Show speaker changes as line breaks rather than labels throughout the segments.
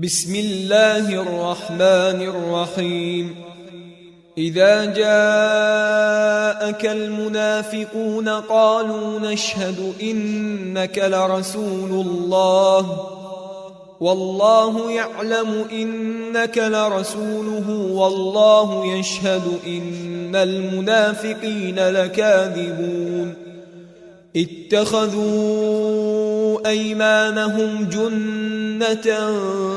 بسم الله الرحمن الرحيم. إذا جاءك المنافقون قالوا نشهد إنك لرسول الله والله يعلم إنك لرسوله والله يشهد إن المنافقين لكاذبون. اتخذوا أيمانهم جنة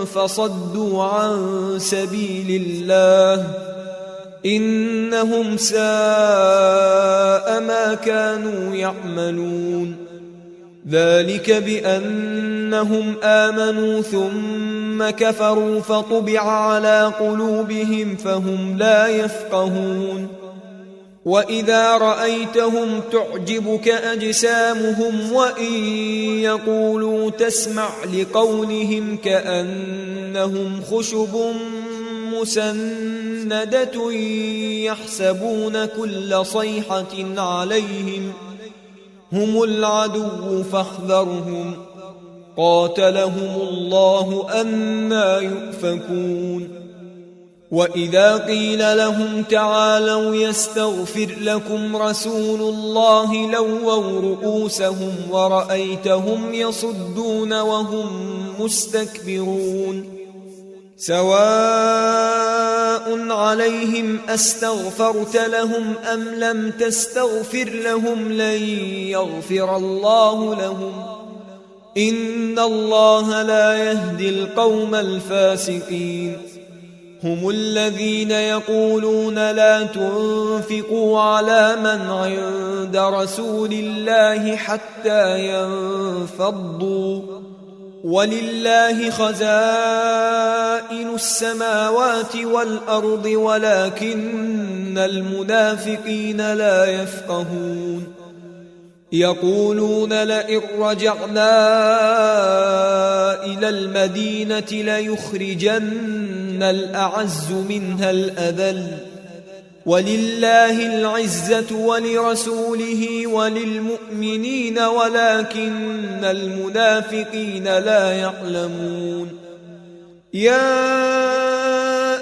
فصدوا عن سبيل الله إنهم ساء ما كانوا يعملون. ذلك بأنهم آمنوا ثم كفروا فطبع على قلوبهم فهم لا يفقهون. وإذا رأيتهم تعجبك أجسامهم وإن يقولوا تسمع لقولهم كأنهم خشب مسندة يحسبون كل صيحة عليهم هم العدو فاحذرهم قاتلهم الله أنى يؤفكون. وإذا قيل لهم تعالوا يستغفر لكم رسول الله لووا رؤوسهم ورأيتهم يصدون وهم مستكبرون. سواء عليهم أستغفرت لهم أم لم تستغفر لهم لن يغفر الله لهم إن الله لا يهدي القوم الفاسقين. هم الذين يقولون لا تنفقوا على من عند رسول الله حتى ينفضوا ولله خزائن السماوات والأرض ولكن المنافقين لا يفقهون. يقولون لئن رجعنا إلى المدينة ليخرجن الأعز منها الأذل ولله العزة ولرسوله وللمؤمنين ولكن المنافقين لا يعلمون. يا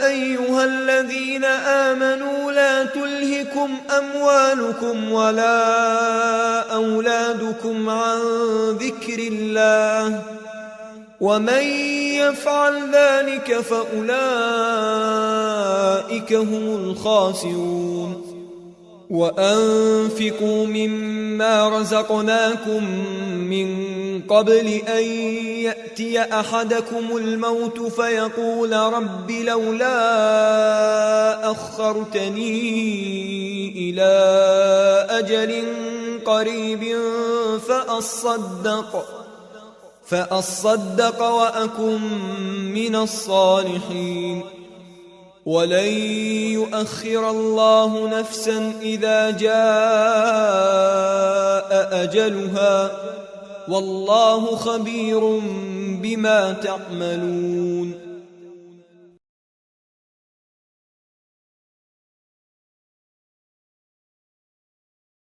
أيها الذين آمنوا لا تلهكم أموالكم ولا أولادكم عن ذكر الله ومن يفعل ذلك فأولئك هم الخاسرون. وأنفقوا مما رزقناكم من قبل أن يأتي أحدكم الموت فيقول رب لولا أخرتني إلى أجل قريب فأصدق وأكن من الصالحين. ولن يؤخر الله نفسا إذا جاء أجلها والله خبير بما تعملون.